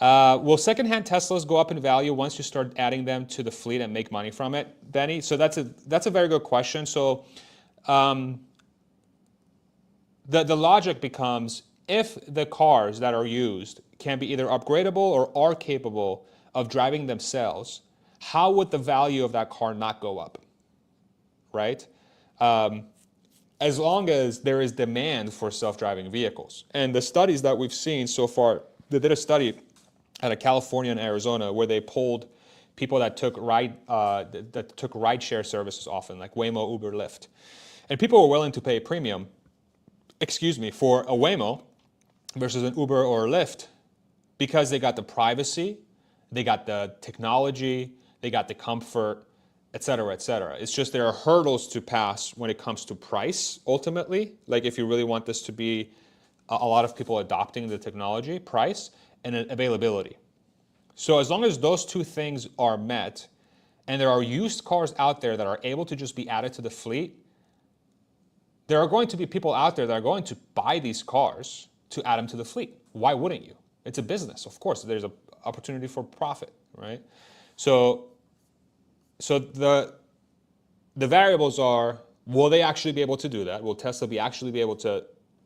Will secondhand Teslas go up in value once you start adding them to the fleet and make money from it, Benny? So that's a very good question. So the logic becomes, if the cars that are used can be either upgradable or are capable of driving themselves, how would the value of that car not go up? Right? As long as there is demand for self-driving vehicles. And the studies that we've seen so far, they did a study out of California and Arizona where they polled people that took ride-share services often, like Waymo, Uber, Lyft. And people were willing to pay a premium, for a Waymo versus an Uber or a Lyft because they got the privacy, they got the technology, they got the comfort, et cetera, et cetera. It's just there are hurdles to pass when it comes to price, ultimately. Like if you really want this to be a lot of people adopting the technology, price, and availability. So as long as those two things are met, and there are used cars out there that are able to just be added to the fleet, there are going to be people out there that are going to buy these cars to add them to the fleet. Why wouldn't you? It's a business, of course. There's an opportunity for profit, right? So the variables are, will they actually be able to do that? Will Tesla actually be able to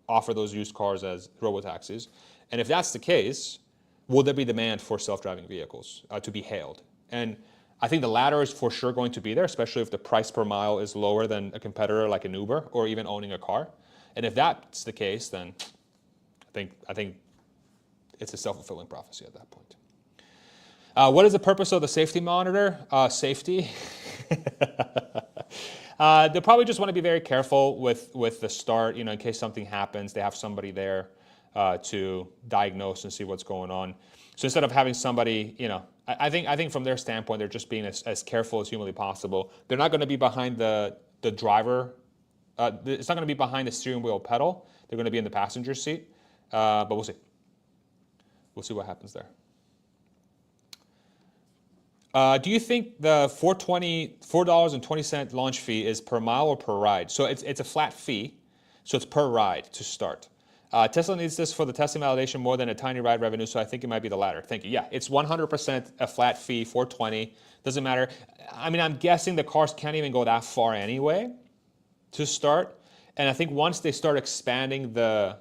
offer those used cars as robotaxis? And if that's the case, will there be demand for self-driving vehicles to be hailed? And I think the latter is for sure going to be there, especially if the price per mile is lower than a competitor like an Uber or even owning a car. And if that's the case, then I think it's a self-fulfilling prophecy at that point. What is the purpose of the safety monitor? Safety. They'll probably just want to be very careful with the start, in case something happens, they have somebody there to diagnose and see what's going on. So instead of having somebody, I think from their standpoint, they're just being as careful as humanly possible. They're not going to be behind the driver. It's not going to be behind the steering wheel pedal. They're going to be in the passenger seat. But we'll see. We'll see what happens there. Do you think the $4.20 launch fee is per mile or per ride? So it's a flat fee, so it's per ride to start. Tesla needs this for the testing validation more than a tiny ride revenue, so I think it might be the latter. Thank you. Yeah, it's 100% a flat fee, $4.20. Doesn't matter. I mean, I'm guessing the cars can't even go that far anyway to start. And I think once they start expanding the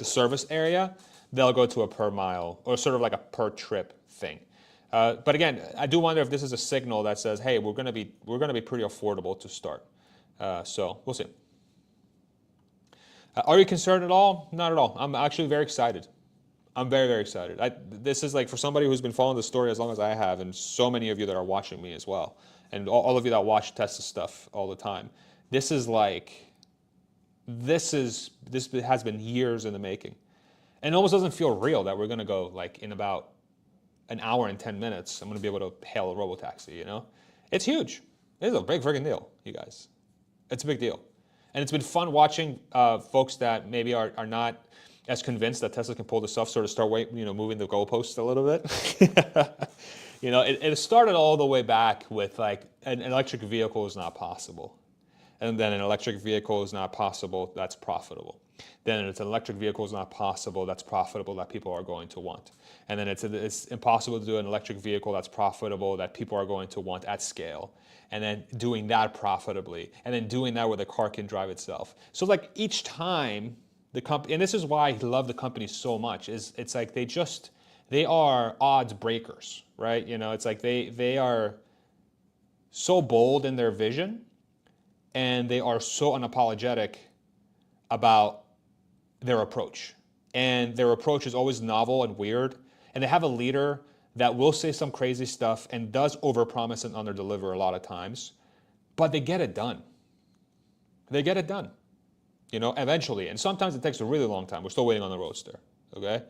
service area, they'll go to a per mile or sort of like a per trip thing. But again, I do wonder if this is a signal that says, hey, we're gonna be pretty affordable to start. So we'll see. Are you concerned at all? Not at all. I'm actually very excited. I'm very, very excited. This is like, for somebody who's been following the story as long as I have, and so many of you that are watching me as well, and all of you that watch Tesla stuff all the time, this has been years in the making. And it almost doesn't feel real that we're going to go, like, in about an hour and 10 minutes, I'm going to be able to hail a Robotaxi, It's huge. It's a big friggin' deal, you guys. It's a big deal. And it's been fun watching folks that maybe are not as convinced that Tesla can pull this off, sort of start moving the goalposts a little bit. It started all the way back with like an electric vehicle is not possible. And then an electric vehicle is not possible, that's profitable. Then it's an electric vehicle is not possible, that's profitable, that people are going to want. And then it's impossible to do an electric vehicle that's profitable, that people are going to want at scale. And then doing that profitably. And then doing that where the car can drive itself. So like each time the company, and this is why I love the company so much, is it's like they are odds breakers, right? It's like they are so bold in their vision, and they are so unapologetic about their approach. And their approach is always novel and weird. And they have a leader that will say some crazy stuff and does overpromise and underdeliver a lot of times, but they get it done. They get it done, eventually. And sometimes it takes a really long time. We're still waiting on the Roadster, okay?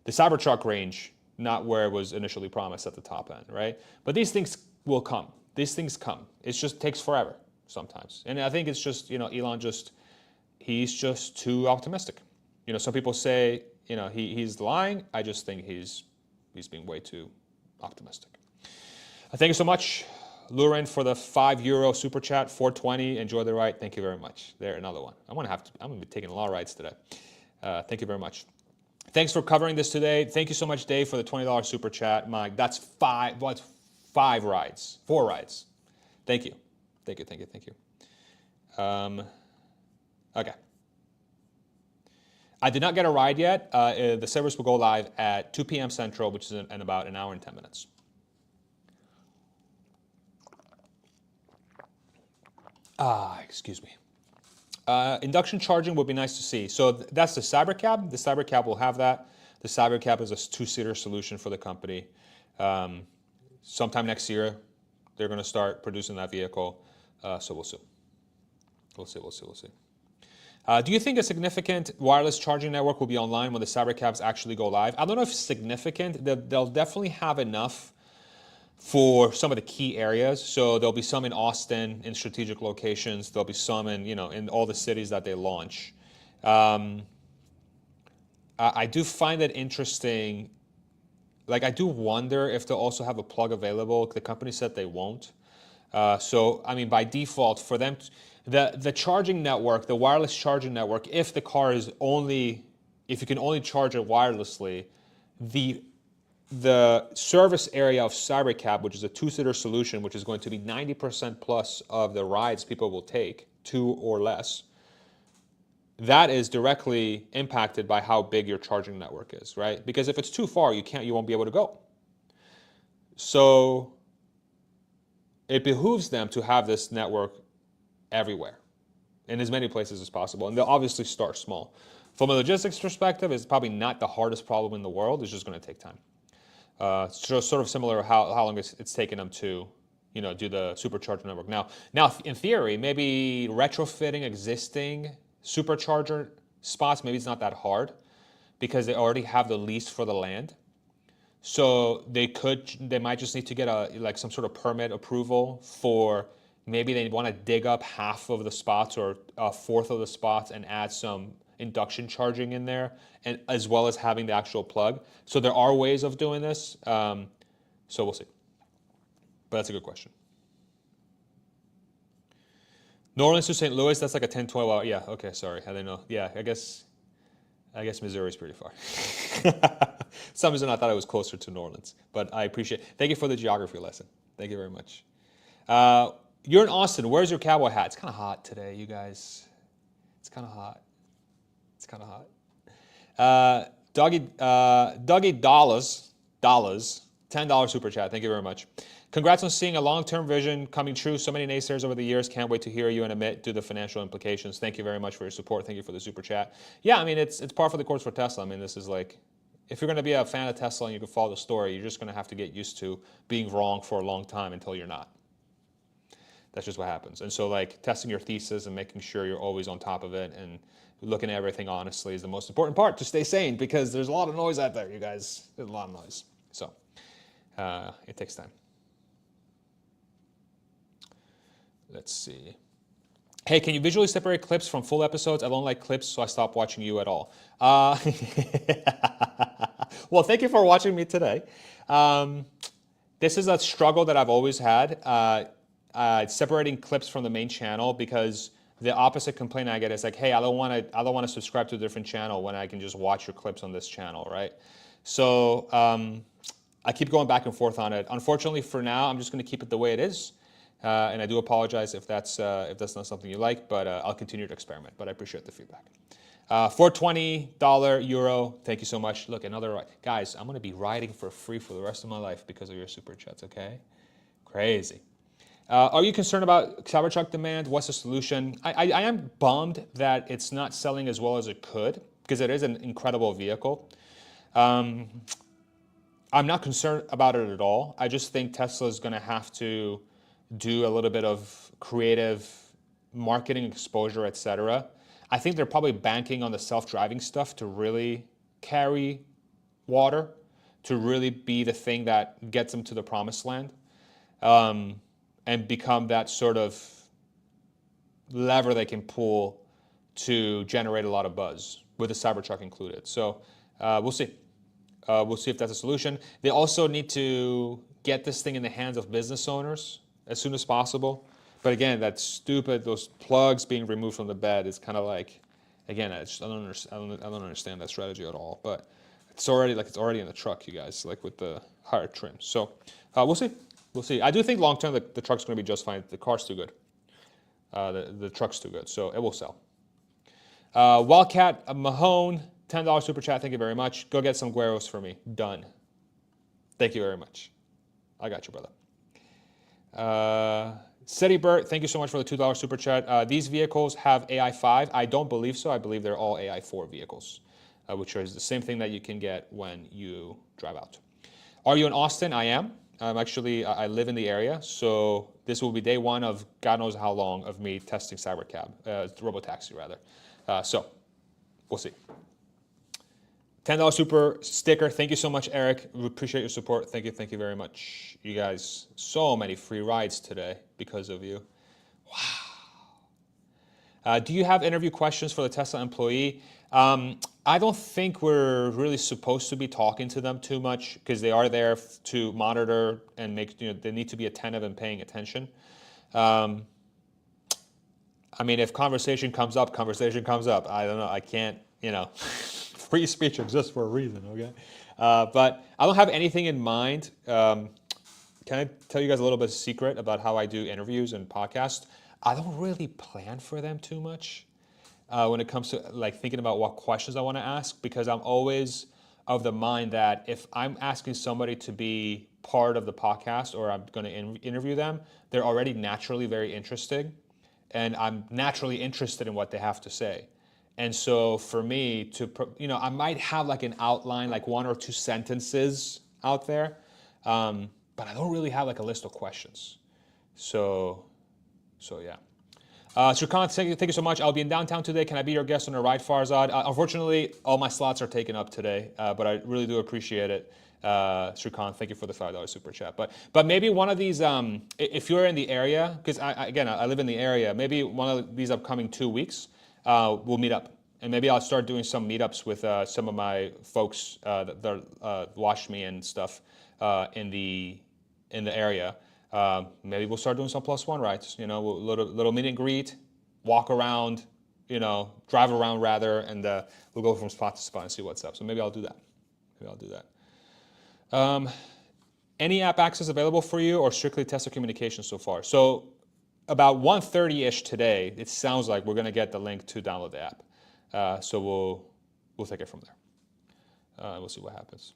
The Cybertruck range, not where it was initially promised at the top end, right? But these things will come. These things come. It just takes forever sometimes. And I think it's just, Elon he's just too optimistic. Some people say, he's lying. I just think he's being way too optimistic. Thank you so much, Lurin, for the €5 super chat, 420. Enjoy the ride. Thank you very much. There, another one. I'm going to be taking a lot of rides today. Thank you very much. Thanks for covering this today. Thank you so much, Dave, for the $20 super chat. Mike, that's four rides. Thank you. Okay. I did not get a ride yet. The service will go live at 2 p.m. Central, which is in about an hour and 10 minutes. Excuse me. Induction charging would be nice to see. So that's the Cybercab. The Cybercab will have that. The Cybercab is a two-seater solution for the company. Sometime next year, they're going to start producing that vehicle. So we'll see. We'll see. Do you think a significant wireless charging network will be online when the Cybercabs actually go live? I don't know if it's significant. They'll definitely have enough for some of the key areas. So there'll be some in Austin in strategic locations. There'll be some in all the cities that they launch. I do find it interesting. Like, I do wonder if they'll also have a plug available. The company said they won't. By default, for them, the charging network, the wireless charging network, if you can only charge it wirelessly, the service area of Cybercab, which is a two-seater solution, which is going to be 90% plus of the rides people will take, 2 or less, that is directly impacted by how big your charging network is, right? Because if it's too far, you won't be able to go. So it behooves them to have this network everywhere, in as many places as possible. And they'll obviously start small. From a logistics perspective, it's probably not the hardest problem in the world. It's just going to take time. Sort of similar to how long it's taken them to, do the supercharger network. Now, in theory, maybe retrofitting existing supercharger spots, maybe it's not that hard because they already have the lease for the land. So they might just need to get some sort of permit approval for, maybe they want to dig up half of the spots or a fourth of the spots and add some induction charging in there, and as well as having the actual plug. So there are ways of doing this. So we'll see. But that's a good question. New Orleans to St. Louis, that's like a 10, 12 hour. Yeah, okay, sorry. I didn't know. Yeah, I guess Missouri is pretty far. Some reason I thought it was closer to New Orleans, but I appreciate it. Thank you for the geography lesson. Thank you very much. You're in Austin. Where's your cowboy hat? It's kind of hot today, you guys. It's kind of hot. Dougie Dollars, $10 super chat. Thank you very much. Congrats on seeing a long-term vision coming true. So many naysayers over the years. Can't wait to hear you and admit to the financial implications. Thank you very much for your support. Thank you for the super chat. Yeah, it's par for the course for Tesla. This is like, if you're going to be a fan of Tesla and you can follow the story, you're just going to have to get used to being wrong for a long time until you're not. That's just what happens. And so, testing your thesis and making sure you're always on top of it and looking at everything honestly is the most important part to stay sane, because there's a lot of noise out there, you guys. There's a lot of noise. So it takes time. Let's see. Hey, can you visually separate clips from full episodes? I don't like clips, so I stopped watching you at all. Well, thank you for watching me today. This is a struggle that I've always had, separating clips from the main channel, because the opposite complaint I get is like, hey, I don't want to subscribe to a different channel when I can just watch your clips on this channel, right? So I keep going back and forth on it. Unfortunately, for now, I'm just going to keep it the way it is. And I do apologize if that's not something you like, but I'll continue to experiment. But I appreciate the feedback. $420 euro. Thank you so much. Look, another guys. I'm gonna be riding for free for the rest of my life because of your super chats. Okay, crazy. Are you concerned about Cybertruck demand? What's the solution? I am bummed that it's not selling as well as it could, because it is an incredible vehicle. I'm not concerned about it at all. I just think Tesla is going to have to do a little bit of creative marketing exposure, etc. I think they're probably banking on the self-driving stuff to really carry water, to really be the thing that gets them to the promised land, and become that sort of lever they can pull to generate a lot of buzz, with the Cybertruck included. So we'll see. We'll see if that's a solution. They also need to get this thing in the hands of business owners as soon as possible. But again, that's stupid. Those plugs being removed from the bed is kind of like, again, I don't understand that strategy at all. But it's already in the truck, you guys, like with the higher trim. So we'll see. We'll see. I do think long term the truck's going to be just fine. The car's too good. The truck's too good, so it will sell. Wildcat Mahone, $10 super chat. Thank you very much. Go get some Gueros for me. Done. Thank you very much. I got you, brother. Seti Burt, thank you so much for the $2 super chat. These vehicles have AI5. I don't believe so. I believe they're all AI4 vehicles, which is the same thing that you can get when you drive out. Are you in Austin? I am. I live in the area, so this will be day one of God knows how long of me testing Cybercab, Robotaxi rather. So we'll see. $10 super sticker. Thank you so much, Eric. We appreciate your support. Thank you very much. You guys, so many free rides today because of you. Wow. Do you have interview questions for the Tesla employee? I don't think we're really supposed to be talking to them too much, because they are there to monitor and make, they need to be attentive and paying attention. I mean, if conversation comes up, conversation comes up. I don't know. I can't, free speech exists for a reason, okay? But I don't have anything in mind. Can I tell you guys a little bit of secret about how I do interviews and podcasts? I don't really plan for them too much when it comes to thinking about what questions I want to ask, because I'm always of the mind that if I'm asking somebody to be part of the podcast or I'm going to interview them, they're already naturally very interesting, and I'm naturally interested in what they have to say. And so for me to, I might have an outline, one or two sentences out there, but I don't really have a list of questions. So yeah. Shrikant, thank you so much. I'll be in downtown today. Can I be your guest on a ride, Farzad? Unfortunately, all my slots are taken up today, but I really do appreciate it. Shrikant, thank you for the $5 super chat. But maybe one of these, if you're in the area, because I live in the area, maybe one of these upcoming 2 weeks, we'll meet up. And maybe I'll start doing some meetups with some of my folks that watch me and stuff in the area. Maybe we'll start doing some +1 rides, little meet and greet, walk around, drive around rather, and we'll go from spot to spot and see what's up. So maybe I'll do that. Any app access available for you, or strictly Tesla communication so far? So about 1:30-ish today, it sounds like we're going to get the link to download the app. So we'll take it from there. We'll see what happens.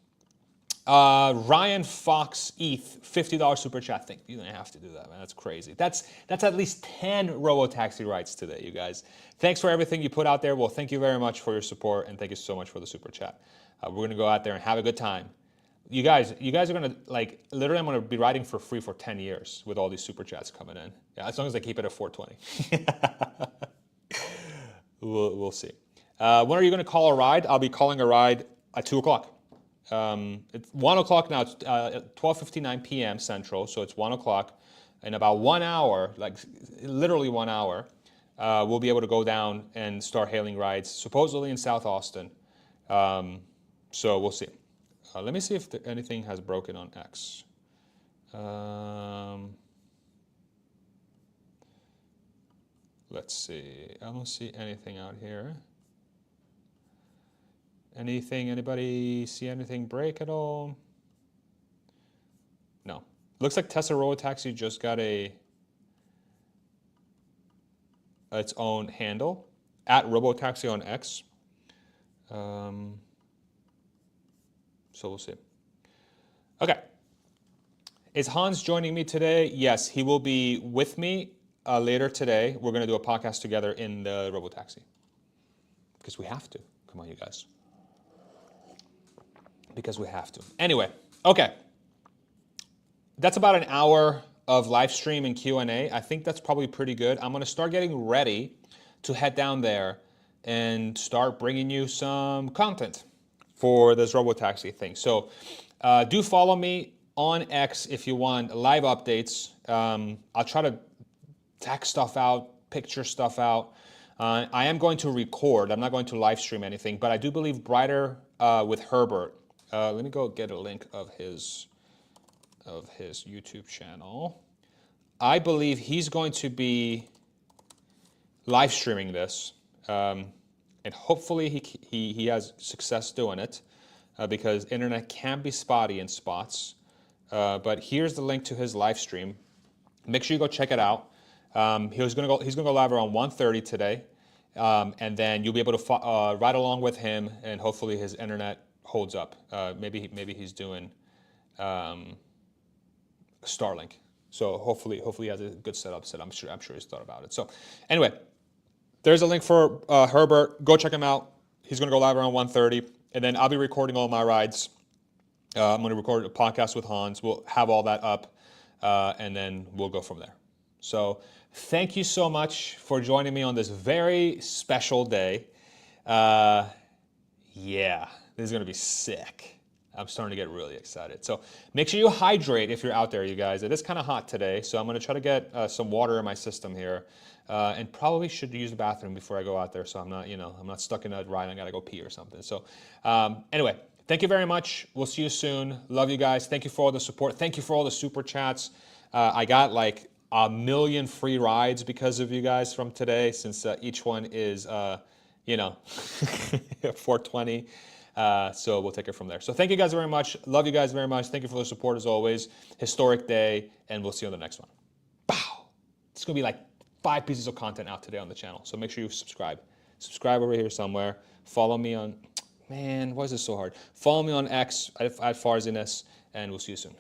Ryan Fox ETH, $50 super chat. You don't have to do that, man. That's crazy. That's at least 10 Robotaxi rides today, you guys. Thanks for everything you put out there. Well, thank you very much for your support, and thank you so much for the super chat. We're going to go out there and have a good time. You guys are going to, literally I'm going to be riding for free for 10 years with all these super chats coming in. Yeah, as long as I keep it at 420. We'll see. When are you going to call a ride? I'll be calling a ride at 2 o'clock. It's 1 o'clock now. It's 12:59 p.m. Central, so it's 1 o'clock. In about 1 hour, literally 1 hour, we'll be able to go down and start hailing rides, supposedly in South Austin. So we'll see. Let me see if anything has broken on X. Let's see. I don't see anything out here. Anybody see anything break at all? No. Looks like Tesla Robotaxi just got its own handle at Robotaxi on X. So we'll see. Okay. Is Hans joining me today? Yes, he will be with me later today. We're going to do a podcast together in the Robotaxi. Because we have to. Come on, you guys. Because we have to. Anyway, okay. That's about an hour of live stream and Q&A. I think that's probably pretty good. I'm going to start getting ready to head down there and start bringing you some content for this Robotaxi thing. So do follow me on X if you want live updates. I'll try to text stuff out, picture stuff out. I am going to record. I'm not going to live stream anything, but I do believe Brighter with Herbert. Let me go get a link of his YouTube channel. I believe he's going to be live streaming this, and hopefully he has success doing it because internet can be spotty in spots. But here's the link to his live stream. Make sure you go check it out. He's gonna go live around 1:30 today, and then you'll be able to ride along with him, and hopefully his internet holds up. Maybe he's doing Starlink. So hopefully he has a good setup set. I'm sure he's thought about it. So anyway, there's a link for Herbert. Go check him out. He's gonna go live around 1:30, and then I'll be recording all my rides. I'm gonna record a podcast with Hans. We'll have all that up, and then we'll go from there. So thank you so much for joining me on this very special day. Yeah, this is gonna be sick. I'm starting to get really excited. So make sure you hydrate if you're out there, you guys. It is kind of hot today, so I'm gonna try to get some water in my system here, and probably should use the bathroom before I go out there, so I'm not stuck in a ride and I gotta go pee or something. So anyway, thank you very much. We'll see you soon. Love you guys. Thank you for all the support. Thank you for all the super chats. I got like 1 million free rides because of you guys from today, since each one is, 420. So we'll take it from there. So thank you guys very much. Love you guys very much. Thank you for the support as always. Historic day, and we'll see you on the next one. Bow. It's going to be like 5 pieces of content out today on the channel. So make sure you subscribe. Subscribe over here somewhere. Follow me on, man, why is this so hard? Follow me on X at Farziness, and we'll see you soon.